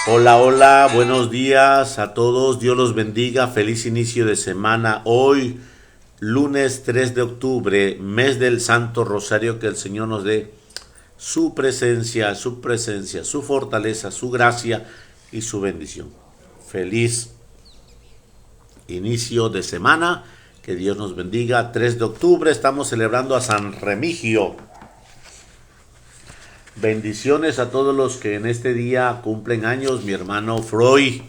Hola, hola, buenos días a todos, Dios los bendiga, feliz inicio de semana. Hoy, lunes 3 de octubre, mes del Santo Rosario, que el Señor nos dé su presencia, su fortaleza, su gracia y su bendición. Feliz inicio de semana, que Dios nos bendiga. 3 de octubre, estamos celebrando a San Remigio. Bendiciones a todos los que en este día cumplen años. Mi hermano Freud,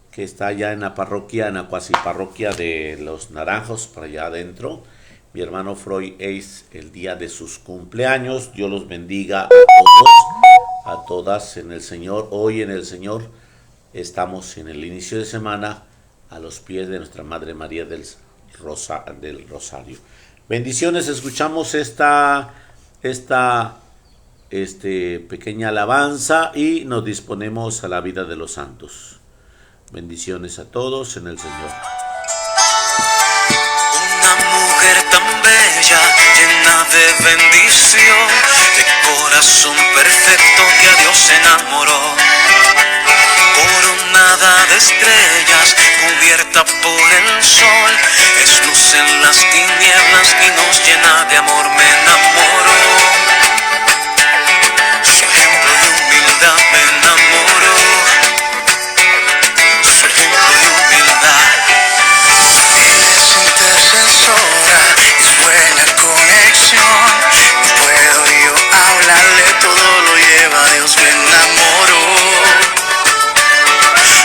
que está allá en la parroquia, en la cuasi parroquia de Los Naranjos, para allá adentro. Mi hermano Freud es el día de sus cumpleaños. Dios los bendiga a todos, a todas en el Señor. Hoy en el Señor estamos en el inicio de semana a los pies de nuestra Madre María del Rosario. Bendiciones, escuchamos esta pequeña alabanza y nos disponemos a la vida de los santos. Bendiciones a todos en el Señor. Una mujer tan bella, llena de bendición, de corazón perfecto que a Dios enamoró. Coronada de estrellas, cubierta por el sol, es luz en las tinieblas y nos llena de amor. Me enamoró. Su ejemplo de humildad me enamoró. Su ejemplo de humildad. Es intercesora, es buena conexión. No puedo yo hablarle, todo lo lleva Dios. Me enamoró.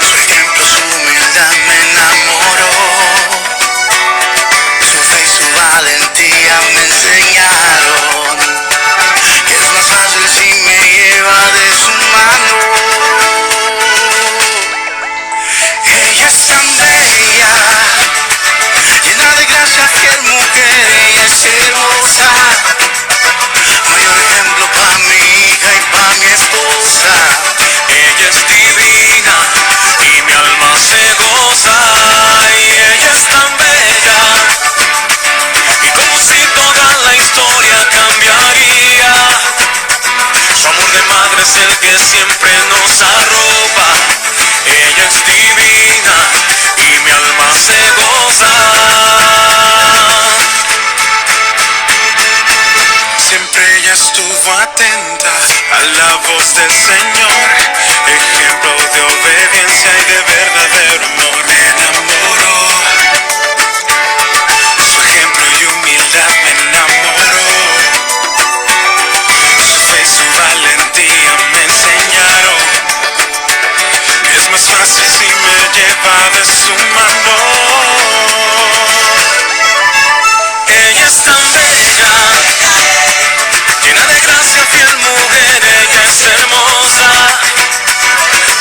Su ejemplo, su humildad me enamoró. Su fe y su valentía me enseñaron que es más fácil si me lleva de su mano. Ella es tan bella, llena de gracia, fiel mujer, ella es hermosa. Mayor ejemplo para mi hija y para mi esposa. Ella es divina y mi alma se goza. Y ella es tan bella, y como si toda la historia cambiaría. Su amor de madre es el que siempre nos arropa. Ella es divina y mi alma se goza. Siempre ella estuvo atenta a la voz del Señor, ejemplo de obediencia y de verdadero amor. Me enamoró. Su ejemplo y humildad me enamoró. Su fe y su valentía me enseñaron que es más fácil si me lleva de su mano. Ella es tan bella, llena de gracia, fiel mujer, ella es hermosa.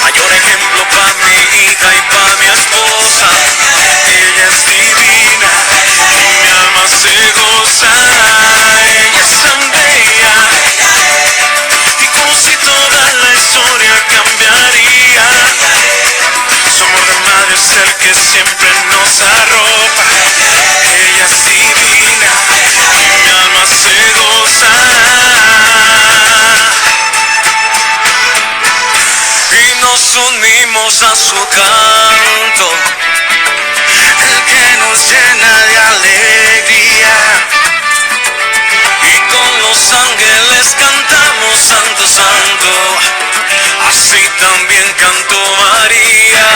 Mayor ejemplo para mi hija y para mi esposa. Ella es divina y mi alma se goza. Ella es tan bella, y como si toda la historia cambiaría. Su amor de madre es el que siempre nos arropa. Ella es divina y mi alma se goza. Y nos unimos a su canto, el que nos llena de alegría. Y con los ángeles cantamos Santo, Santo, así también cantó María.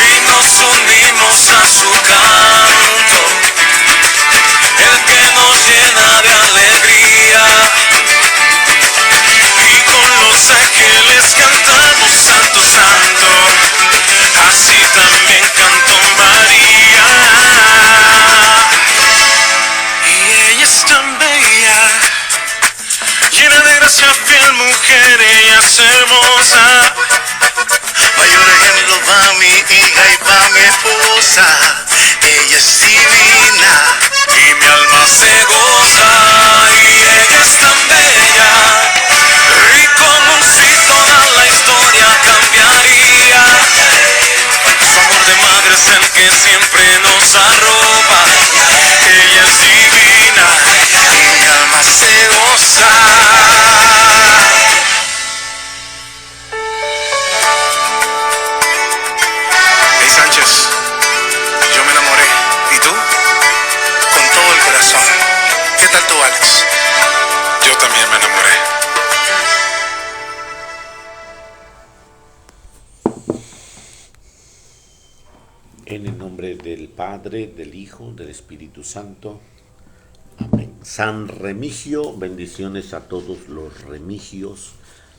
Y nos unimos a su canto, el que nos llena de alegría. Y con los ángeles cantamos Santo, Santo, así también cantó María. Y ella es tan bella, llena de gracia, fiel mujer, ella es hermosa. Mayor ejemplo para mi hija y para mi esposa. Ella es divina y mi alma se goza. Y ella es tan bella, y como si toda la historia cambiaría. Su amor de madre es el que siempre nos arropa. Ella es divina y mi alma se goza. En el nombre del Padre, del Hijo, del Espíritu Santo. Amén. San Remigio, bendiciones a todos los remigios.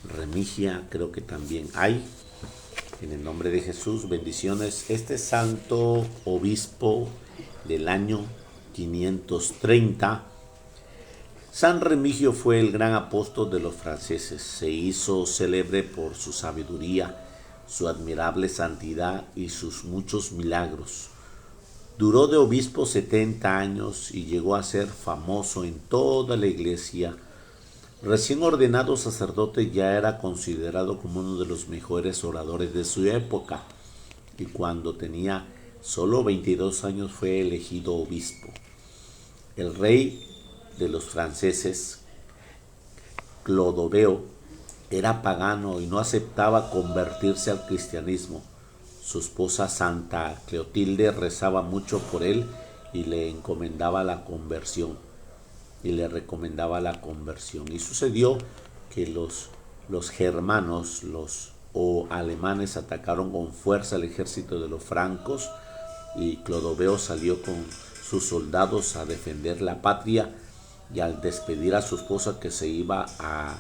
Remigia creo que también hay. En el nombre de Jesús, bendiciones. Este santo obispo del año 530, San Remigio fue el gran apóstol de los franceses. Se hizo célebre por su sabiduría, su admirable santidad y sus muchos milagros. Duró de obispo 70 años y llegó a ser famoso en toda la iglesia. Recién ordenado sacerdote, ya era considerado como uno de los mejores oradores de su época, y cuando tenía solo 22 años fue elegido obispo. El rey de los franceses, Clodoveo, era pagano y no aceptaba convertirse al cristianismo. Su esposa Santa Clotilde rezaba mucho por él y le encomendaba la conversión. Y le recomendaba la conversión. Y sucedió que los germanos, o alemanes, atacaron con fuerza al ejército de los francos, y Clodoveo salió con sus soldados a defender la patria, y al despedir a su esposa que se iba a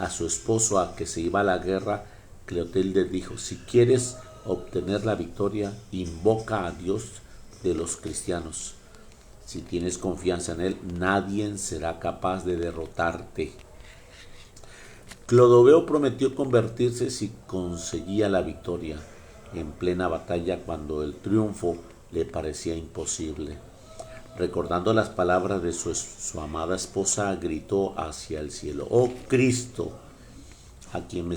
su esposo a que se iba a la guerra, Clotilde dijo: si quieres obtener la victoria, invoca a Dios de los cristianos. Si tienes confianza en él, nadie será capaz de derrotarte. Clodoveo prometió convertirse si conseguía la victoria en plena batalla, cuando el triunfo le parecía imposible. Recordando las palabras de su amada esposa, gritó hacia el cielo: oh Cristo, a quien mi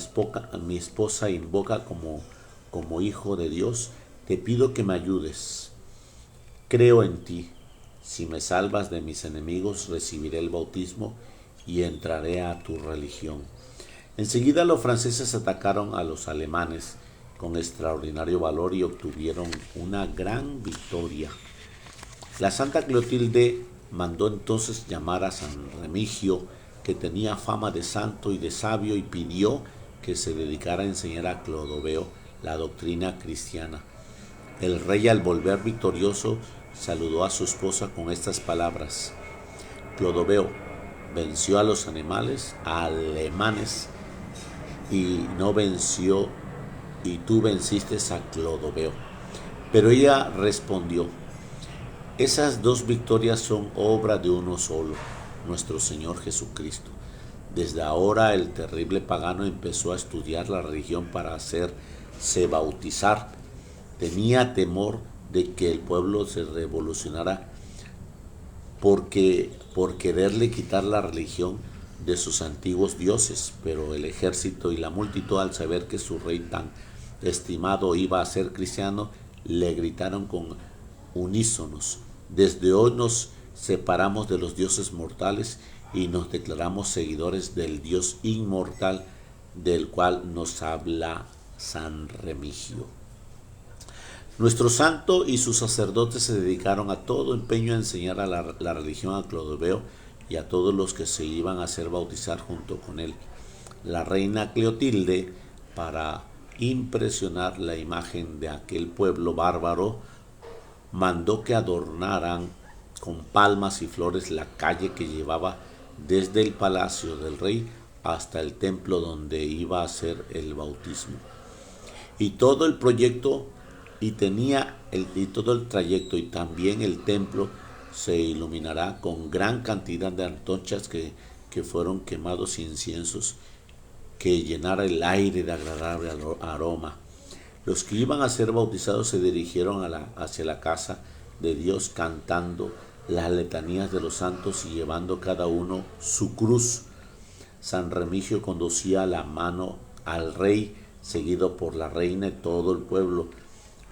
esposa invoca como hijo de Dios, te pido que me ayudes. Creo en ti. Si me salvas de mis enemigos, recibiré el bautismo y entraré a tu religión. Enseguida los franceses atacaron a los alemanes con extraordinario valor y obtuvieron una gran victoria. La Santa Clotilde mandó entonces llamar a San Remigio, que tenía fama de santo y de sabio, y pidió que se dedicara a enseñar a Clodoveo la doctrina cristiana. El rey, al volver victorioso, saludó a su esposa con estas palabras: Clodoveo venció a los alemanes y no venció, y tú venciste a Clodoveo. Pero ella respondió: esas dos victorias son obra de uno solo, nuestro Señor Jesucristo. Desde ahora el terrible pagano empezó a estudiar la religión para hacerse bautizar. Tenía temor de que el pueblo se revolucionara por quererle quitar la religión de sus antiguos dioses, pero el ejército y la multitud, al saber que su rey tan estimado iba a ser cristiano, le gritaron con unísonos: desde hoy nos separamos de los dioses mortales y nos declaramos seguidores del Dios inmortal, del cual nos habla San Remigio. Nuestro santo y sus sacerdotes se dedicaron a todo empeño a enseñar a la religión a Clodoveo y a todos los que se iban a hacer bautizar junto con él. La reina Clotilde, para impresionar la imagen de aquel pueblo bárbaro, mandó que adornaran con palmas y flores la calle que llevaba desde el palacio del rey hasta el templo donde iba a hacer el bautismo. Y todo el proyecto todo el trayecto y también el templo se iluminará con gran cantidad de antorchas que fueron quemados inciensos que llenara el aire de agradable aroma. Los que iban a ser bautizados se dirigieron hacia la casa de Dios cantando las letanías de los santos y llevando cada uno su cruz. San Remigio conducía la mano al rey, seguido por la reina y todo el pueblo.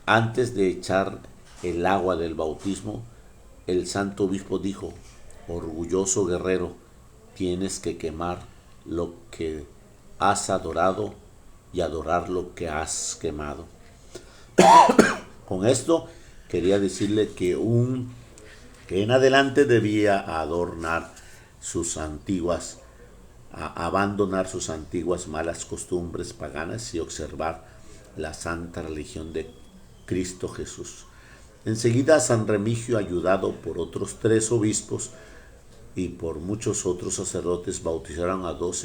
Antes de echar el agua del bautismo, el santo obispo dijo: orgulloso guerrero, tienes que quemar lo que has adorado y adorar lo que has quemado. Con esto quería decirle que en adelante debía abandonar sus antiguas malas costumbres paganas y observar la santa religión de Cristo Jesús. Enseguida San Remigio, ayudado por otros 3 obispos y por muchos otros sacerdotes, bautizaron a 2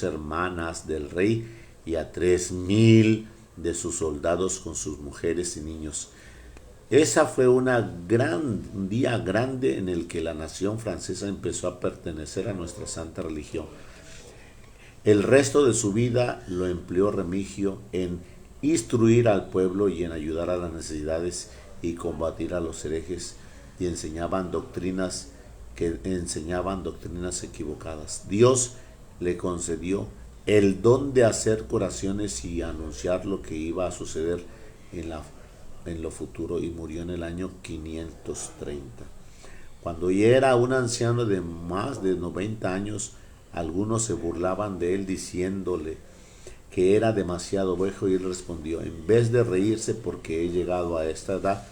hermanas del rey y a 3,000 de sus soldados con sus mujeres y niños. Esa fue un día grande en el que la nación francesa empezó a pertenecer a nuestra santa religión. El resto de su vida lo empleó Remigio en instruir al pueblo y en ayudar a las necesidades y combatir a los herejes, y enseñaban doctrinas equivocadas. Dios le concedió el don de hacer curaciones y anunciar lo que iba a suceder en lo futuro, y murió en el año 530. Cuando ya era un anciano de más de 90 años, algunos se burlaban de él diciéndole que era demasiado viejo, y él respondió: en vez de reírse porque he llegado a esta edad,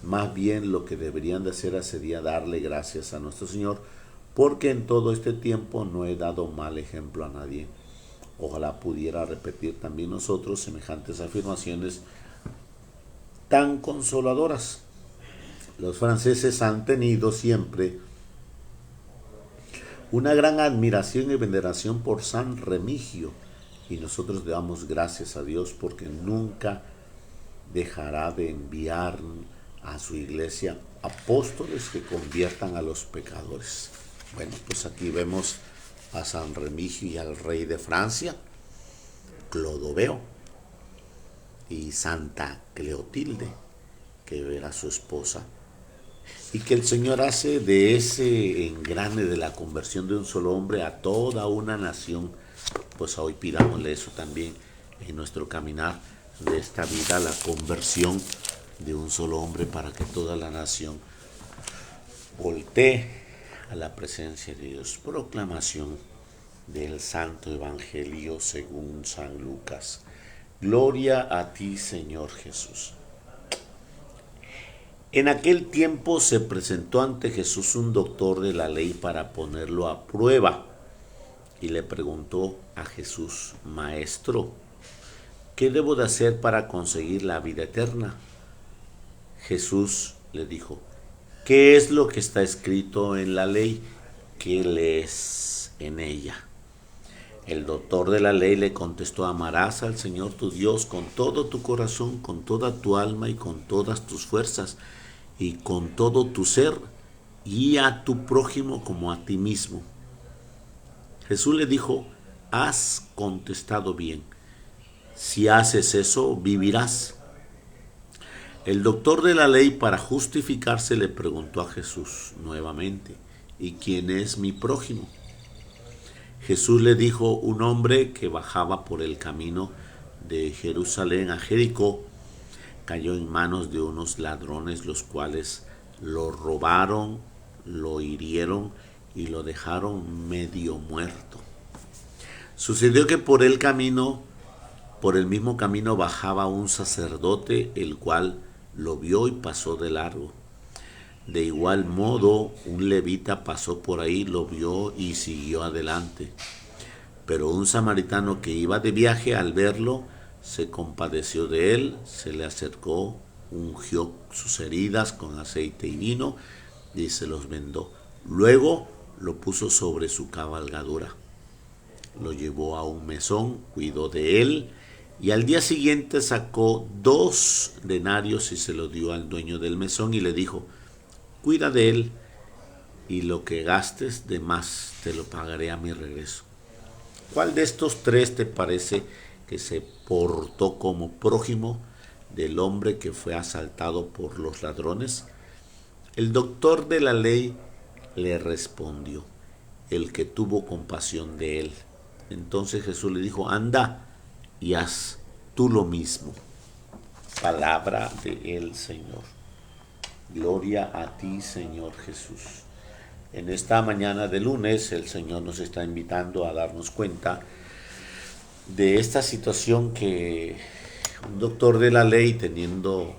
más bien lo que deberían de hacer sería darle gracias a nuestro Señor, porque en todo este tiempo no he dado mal ejemplo a nadie. Ojalá pudiera repetir también nosotros semejantes afirmaciones tan consoladoras. Los franceses han tenido siempre una gran admiración y veneración por San Remigio, y nosotros le damos gracias a Dios porque nunca dejará de enviar a su iglesia apóstoles que conviertan a los pecadores. Bueno, pues aquí vemos a San Remigio y al rey de Francia, Clodoveo, y Santa Cleotilde, que era su esposa, y que el Señor hace de ese engrane de la conversión de un solo hombre a toda una nación. Pues hoy pidámosle eso también en nuestro caminar de esta vida, la conversión de un solo hombre, para que toda la nación voltee a la presencia de Dios. Proclamación del Santo Evangelio según San Lucas. Gloria a ti, Señor Jesús. En aquel tiempo se presentó ante Jesús un doctor de la ley para ponerlo a prueba, y le preguntó a Jesús: Maestro, ¿qué debo de hacer para conseguir la vida eterna? Jesús le dijo: ¿qué es lo que está escrito en la ley? ¿Qué lees en ella? El doctor de la ley le contestó: amarás al Señor tu Dios con todo tu corazón, con toda tu alma y con todas tus fuerzas y con todo tu ser, y a tu prójimo como a ti mismo. Jesús le dijo: has contestado bien. Si haces eso, vivirás. El doctor de la ley, para justificarse, le preguntó a Jesús nuevamente: ¿y quién es mi prójimo? Jesús le dijo: un hombre que bajaba por el camino de Jerusalén a Jericó cayó en manos de unos ladrones, los cuales lo robaron, lo hirieron y lo dejaron medio muerto. Sucedió que por el mismo camino bajaba un sacerdote, el cual lo vio y pasó de largo. De igual modo, un levita pasó por ahí, lo vio y siguió adelante. Pero un samaritano que iba de viaje, al verlo, se compadeció de él, se le acercó, ungió sus heridas con aceite y vino y se los vendó. Luego lo puso sobre su cabalgadura, lo llevó a un mesón, cuidó de él, y al día siguiente sacó 2 denarios y se lo dio al dueño del mesón y le dijo: cuida de él, y lo que gastes de más te lo pagaré a mi regreso. ¿Cuál de estos 3 te parece que se portó como prójimo del hombre que fue asaltado por los ladrones? El doctor de la ley le respondió: el que tuvo compasión de él. Entonces Jesús le dijo: anda y haz tú lo mismo. Palabra del Señor. Gloria a ti, Señor Jesús. En esta mañana de lunes, el Señor nos está invitando a darnos cuenta de esta situación que un doctor de la ley, teniendo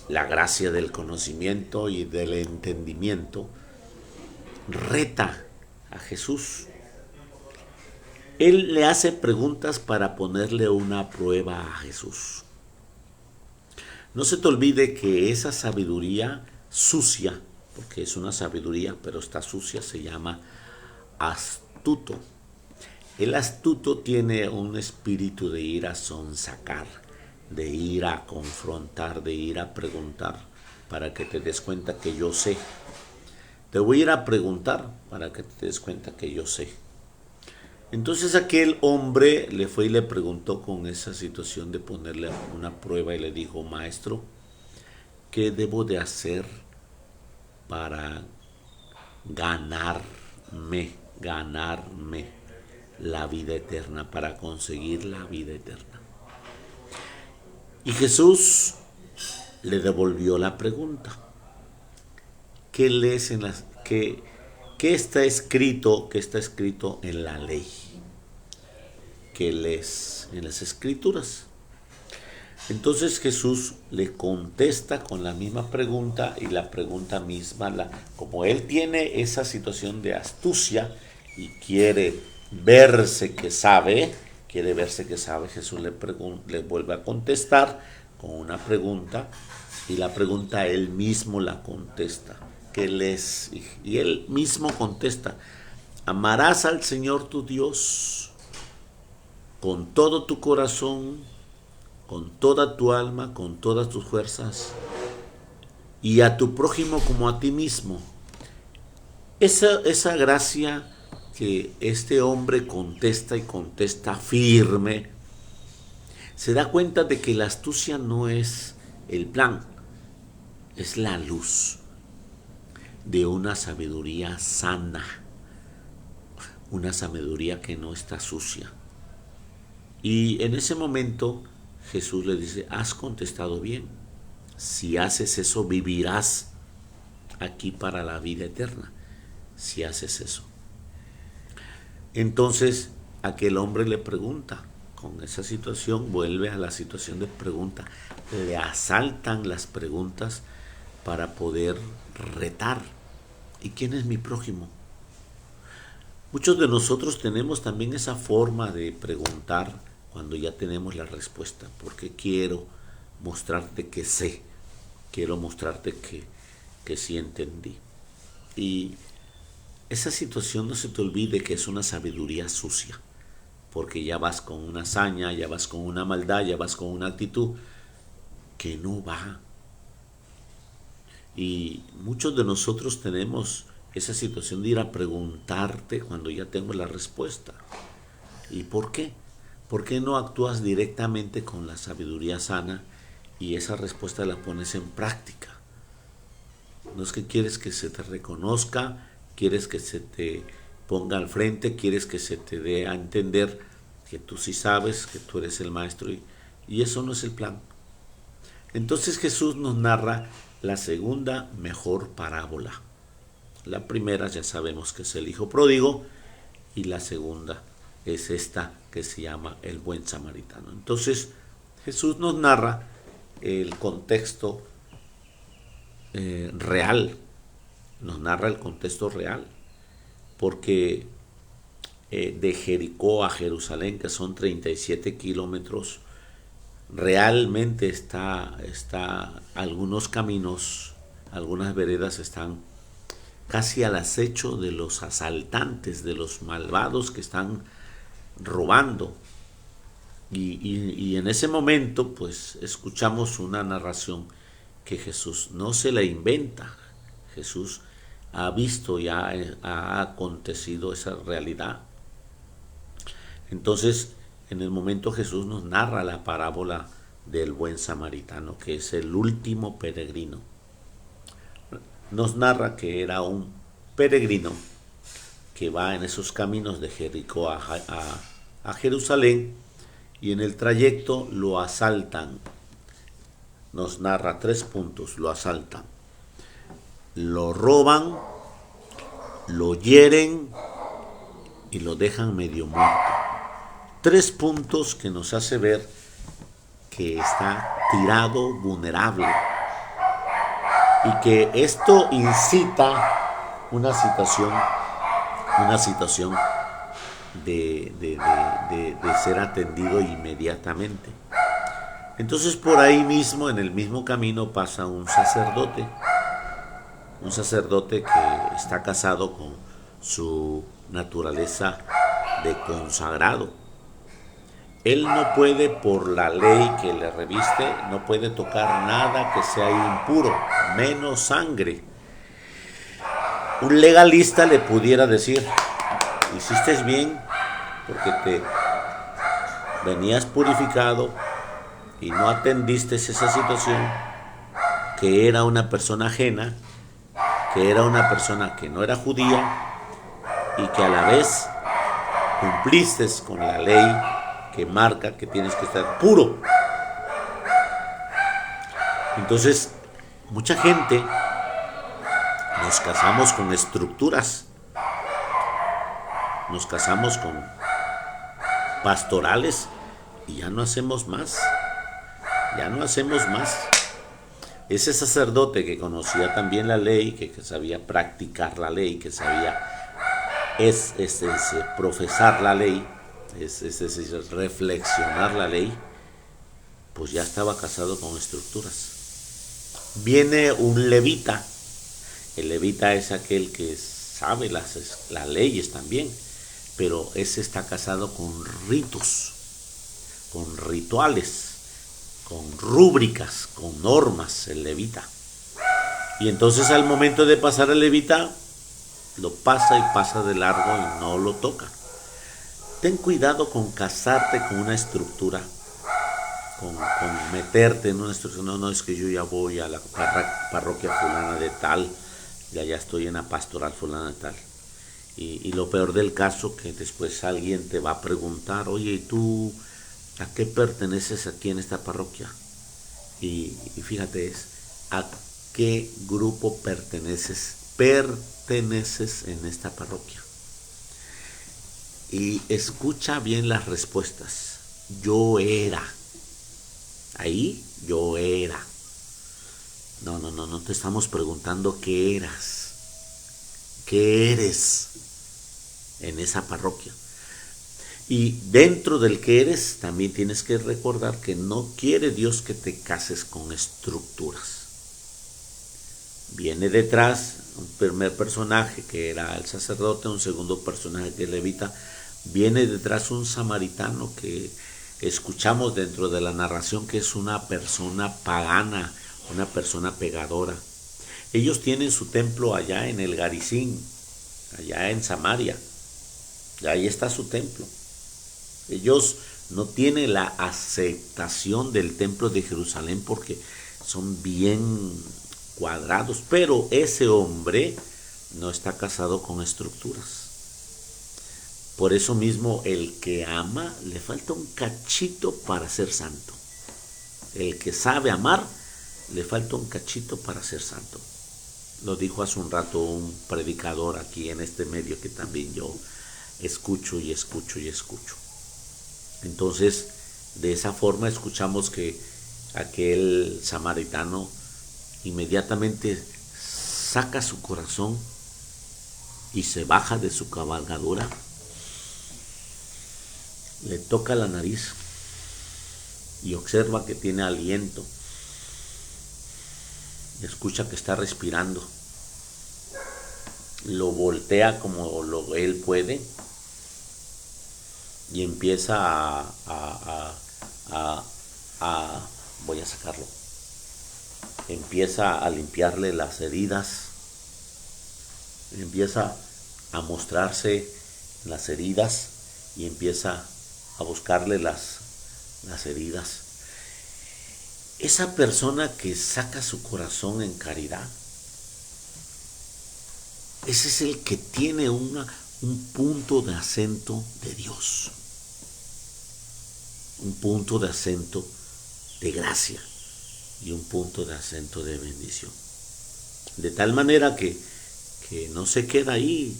la gracia del conocimiento y del entendimiento, reta a Jesús. Él le hace preguntas para ponerle una prueba a Jesús. No se te olvide que esa sabiduría sucia, porque es una sabiduría, pero está sucia, se llama astuto. El astuto tiene un espíritu de ir a sonsacar, de ir a confrontar, de ir a preguntar, para que te des cuenta que yo sé. Te voy a ir a preguntar para que te des cuenta que yo sé. Entonces aquel hombre le fue y le preguntó con esa situación de ponerle una prueba y le dijo: maestro, ¿qué debo de hacer para ganarme la vida eterna, para conseguir la vida eterna? Y Jesús le devolvió la pregunta. ¿Qué lees en las qué está escrito en la ley? ¿Qué lees en las escrituras? Entonces Jesús le contesta con la misma pregunta, y la pregunta misma, como él tiene esa situación de astucia y quiere verse que sabe, Jesús le vuelve a contestar con una pregunta, y la pregunta él mismo la contesta. ¿Qué lees? Y él mismo contesta: amarás al Señor tu Dios con todo tu corazón, con toda tu alma, con todas tus fuerzas, y a tu prójimo como a ti mismo. Esa gracia que este hombre contesta, y contesta firme, se da cuenta de que la astucia no es el plan, es la luz de una sabiduría sana, una sabiduría que no está sucia. Y en ese momento Jesús le dice: has contestado bien. Si haces eso, vivirás aquí para la vida eterna. Si haces eso. Entonces aquel hombre le pregunta, con esa situación vuelve a la situación de pregunta. Le asaltan las preguntas para poder retar. ¿Y quién es mi prójimo? Muchos de nosotros tenemos también esa forma de preguntar cuando ya tenemos la respuesta, porque quiero mostrarte que sé, quiero mostrarte que sí entendí. Y esa situación, no se te olvide que es una sabiduría sucia, porque ya vas con una hazaña, ya vas con una maldad, ya vas con una actitud que no va. Y muchos de nosotros tenemos esa situación de ir a preguntarte cuando ya tengo la respuesta. ¿Y por qué? ¿Por qué no actúas directamente con la sabiduría sana y esa respuesta la pones en práctica? No es que quieres que se te reconozca, quieres que se te ponga al frente, quieres que se te dé a entender que tú sí sabes, que tú eres el maestro, y eso no es el plan. Entonces Jesús nos narra la segunda mejor parábola. La primera ya sabemos que es el hijo pródigo, y la segunda es esta que se llama el buen samaritano. Entonces Jesús nos narra el contexto real, nos narra el contexto real, porque de Jericó a Jerusalén, que son 37 kilómetros, realmente está algunos caminos, algunas veredas están casi al acecho de los asaltantes, de los malvados que están robando. Y en ese momento pues escuchamos una narración que Jesús no se la inventa. Jesús ha visto y ha acontecido esa realidad. Entonces, en el momento Jesús nos narra la parábola del buen samaritano, que es el último peregrino. Nos narra que era un peregrino que va en esos caminos de Jericó a Jerusalén, y en el trayecto lo asaltan. Nos narra 3 puntos: lo asaltan, lo roban, lo hieren y lo dejan medio muerto. 3 puntos que nos hace ver que está tirado, vulnerable, y que esto incita una situación de ser atendido inmediatamente. Entonces por ahí mismo, en el mismo camino, pasa un sacerdote que está casado con su naturaleza de consagrado. Él no puede, por la ley que le reviste, no puede tocar nada que sea impuro, menos sangre. Un legalista le pudiera decir, hiciste bien porque te venías purificado y no atendiste esa situación, que era una persona ajena, que era una persona que no era judía y que a la vez cumpliste con la ley que marca que tienes que estar puro. Entonces, mucha gente nos casamos con estructuras, nos casamos con pastorales y ya no hacemos más, ya no hacemos más. Ese sacerdote que conocía también la ley, que sabía practicar la ley, que sabía profesar la ley, reflexionar la ley, pues ya estaba casado con estructuras. Viene un levita. El levita es aquel que sabe las leyes también, pero ese está casado con ritos, con rituales, con rúbricas, con normas, el levita. Y entonces al momento de pasar el levita, lo pasa y pasa de largo y no lo toca. Ten cuidado con casarte con una estructura, con meterte en una estructura. No, es que yo ya voy a la parroquia fulana de tal, ya estoy en la pastoral fulana de tal. Y lo peor del caso, que después alguien te va a preguntar, oye, ¿y tú a qué perteneces aquí en esta parroquia? Y fíjate, es a qué grupo perteneces en esta parroquia. Y escucha bien las respuestas. Yo era. Ahí yo era. No te estamos preguntando qué eras. ¿Qué eres en esa parroquia? Y dentro del que eres, también tienes que recordar que no quiere Dios que te cases con estructuras. Viene detrás un primer personaje que era el sacerdote, un segundo personaje que es levita. Viene detrás un samaritano que escuchamos dentro de la narración que es una persona pagana, una persona pegadora. Ellos tienen su templo allá en el Garizim, allá en Samaria. Ahí está su templo. Ellos no tienen la aceptación del templo de Jerusalén porque son bien cuadrados, pero ese hombre no está casado con estructuras. Por eso mismo el que ama le falta un cachito para ser santo. El que sabe amar le falta un cachito para ser santo. Lo dijo hace un rato un predicador aquí en este medio que también yo escucho. Entonces, de esa forma escuchamos que aquel samaritano inmediatamente saca su corazón y se baja de su cabalgadura, le toca la nariz y observa que tiene aliento, escucha que está respirando, lo voltea como él puede y empieza voy a sacarlo, empieza a limpiarle las heridas, empieza a mostrarse las heridas y empieza a buscarle las heridas. Esa persona que saca su corazón en caridad, ese es el que tiene un punto de acento de Dios, un punto de acento de gracia y un punto de acento de bendición. De tal manera que no se queda ahí,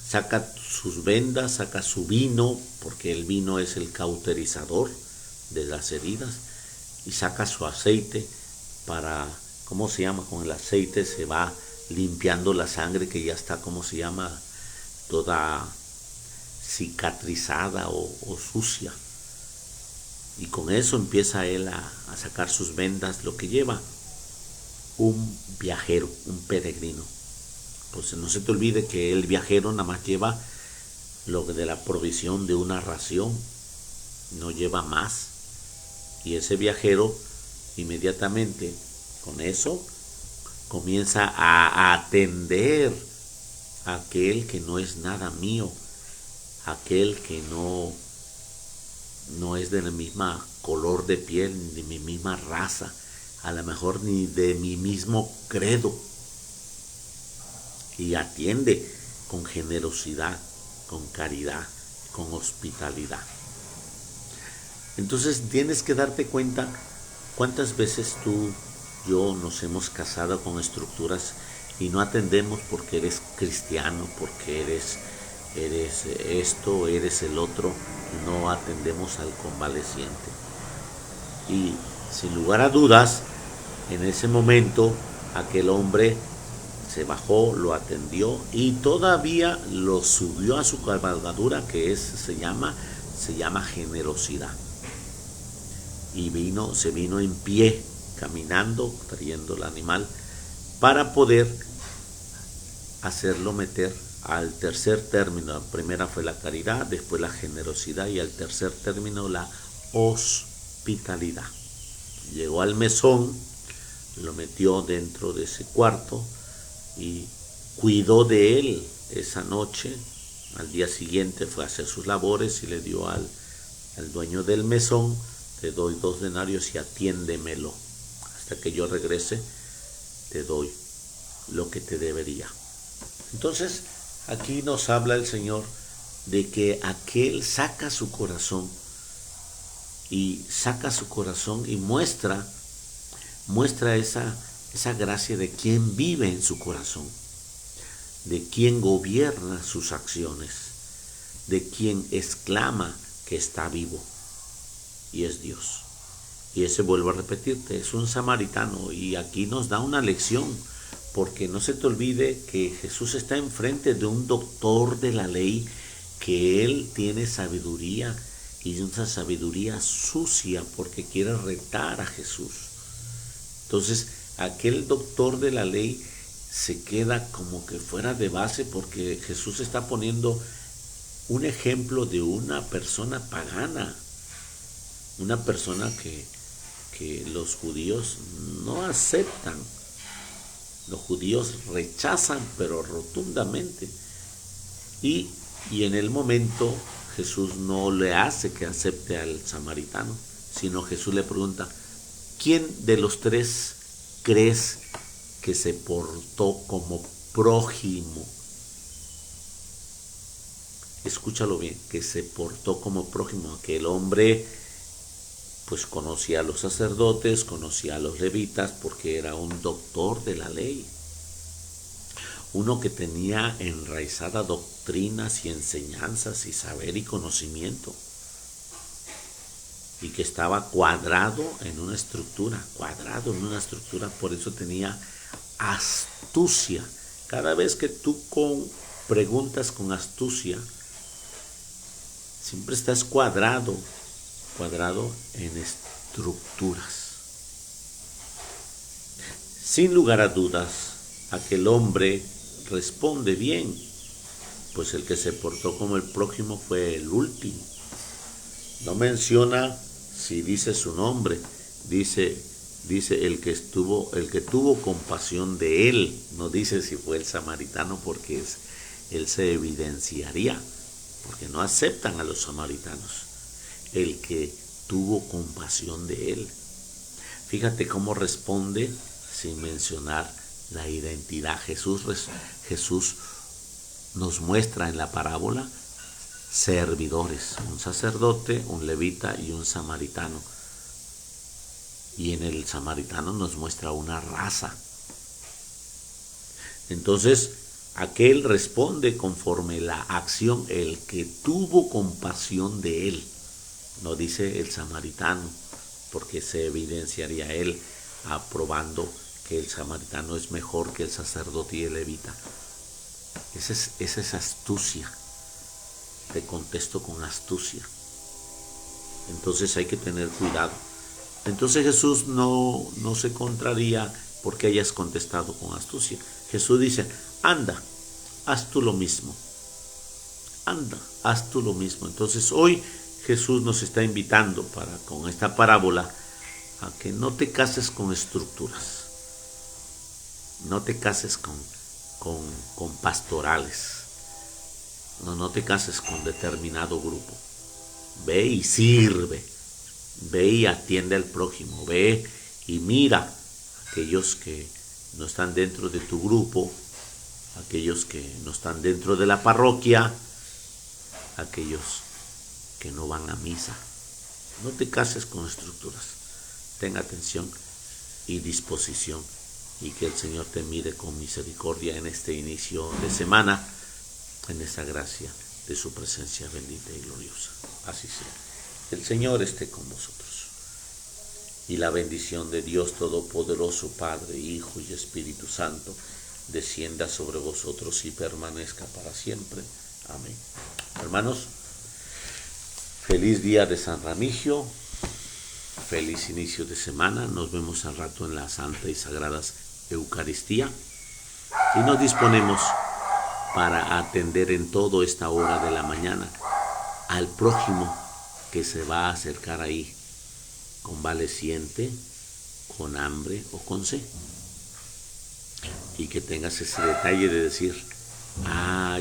saca sus vendas, saca su vino, porque el vino es el cauterizador de las heridas, y saca su aceite para, ¿cómo se llama? Con el aceite se va limpiando la sangre que ya está, ¿cómo se llama? Toda cicatrizada o sucia. Y con eso empieza él a sacar sus vendas, lo que lleva un viajero, un peregrino. Pues no se te olvide que el viajero nada más lleva lo de la provisión de una ración, no lleva más. Y ese viajero inmediatamente con eso comienza a atender a aquel que no es nada mío, aquel que no es de la misma color de piel, ni de mi misma raza, a lo mejor ni de mi mismo credo. Y atiende con generosidad, con caridad, con hospitalidad. Entonces tienes que darte cuenta cuántas veces tú, yo nos hemos casado con estructuras y no atendemos porque eres cristiano, porque eres esto, eres el otro, no atendemos al convaleciente. Y sin lugar a dudas, en ese momento aquel hombre se bajó, lo atendió y todavía lo subió a su cabalgadura, que se llama generosidad. Y se vino en pie, caminando, trayendo el animal, para poder hacerlo meter al tercer término. La primera fue la caridad, después la generosidad y al tercer término la hospitalidad. Llegó al mesón, lo metió dentro de ese cuarto y cuidó de él esa noche. Al día siguiente fue a hacer sus labores y le dio al dueño del mesón: te doy 2 denarios y atiéndemelo. Hasta que yo regrese, te doy lo que te debería. Entonces, aquí nos habla el Señor de que aquel saca su corazón y muestra esa gracia de quien vive en su corazón, de quien gobierna sus acciones, de quien exclama que está vivo, y es Dios. Y ese, vuelvo a repetirte, es un samaritano, y aquí nos da una lección, porque no se te olvide que Jesús está enfrente de un doctor de la ley, que él tiene sabiduría, y una sabiduría sucia, porque quiere retar a Jesús. Entonces, aquel doctor de la ley se queda como que fuera de base, porque Jesús está poniendo un ejemplo de una persona pagana, una persona que los judíos no aceptan. Los judíos rechazan, pero rotundamente. Y en el momento Jesús no le hace que acepte al samaritano, sino Jesús le pregunta: ¿quién de los 3 crees que se portó como prójimo? Escúchalo bien, que se portó como prójimo. Aquel hombre pues conocía a los sacerdotes, conocía a los levitas, porque era un doctor de la ley, uno que tenía enraizada doctrinas y enseñanzas y saber y conocimiento, y que estaba cuadrado en una estructura, por eso tenía astucia. Cada vez que tú preguntas con astucia, siempre estás cuadrado en estructuras. Sin lugar a dudas, aquel hombre responde bien, pues el que se portó como el prójimo fue el último. No menciona si dice su nombre, dice el que tuvo compasión de él, no dice si fue el samaritano, porque él se evidenciaría, porque no aceptan a los samaritanos. El que tuvo compasión de él. Fíjate cómo responde sin mencionar la identidad. Jesús nos muestra en la parábola servidores, un sacerdote, un levita y un samaritano. Y en el samaritano nos muestra una raza. Entonces, aquel responde conforme la acción, el que tuvo compasión de él. No dice el samaritano, porque se evidenciaría él aprobando que el samaritano es mejor que el sacerdote y el levita. Esa es astucia. Te contesto con astucia. Entonces hay que tener cuidado. Entonces Jesús no se contraría porque hayas contestado con astucia. Jesús dice, anda, haz tú lo mismo. Anda, haz tú lo mismo. Entonces hoy Jesús nos está invitando con esta parábola a que no te cases con estructuras. No te cases con pastorales. No te cases con determinado grupo. Ve y sirve. Ve y atiende al prójimo. Ve y mira a aquellos que no están dentro de tu grupo, aquellos que no están dentro de la parroquia, aquellos que no van a misa. No te cases con estructuras. Ten atención y disposición, y que el Señor te mire con misericordia en este inicio de semana, en esa gracia de su presencia bendita y gloriosa. Así sea. El Señor esté con vosotros. Y la bendición de Dios Todopoderoso, Padre, Hijo y Espíritu Santo, descienda sobre vosotros y permanezca para siempre. Amén. Hermanos, feliz día de San Remigio, feliz inicio de semana. Nos vemos al rato en la Santa y Sagrada Eucaristía y nos disponemos para atender en toda esta hora de la mañana al prójimo que se va a acercar ahí, convaleciente, con hambre o con sed. Y que tengas ese detalle de decir,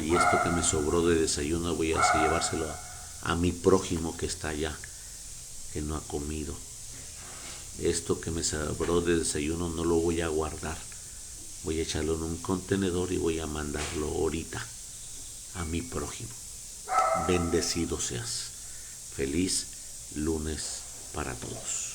y esto que me sobró de desayuno voy a llevárselo a mi prójimo que está allá, que no ha comido. Esto que me sobró de desayuno no lo voy a guardar. Voy a echarlo en un contenedor y voy a mandarlo ahorita a mi prójimo. Bendecido seas. Feliz lunes para todos.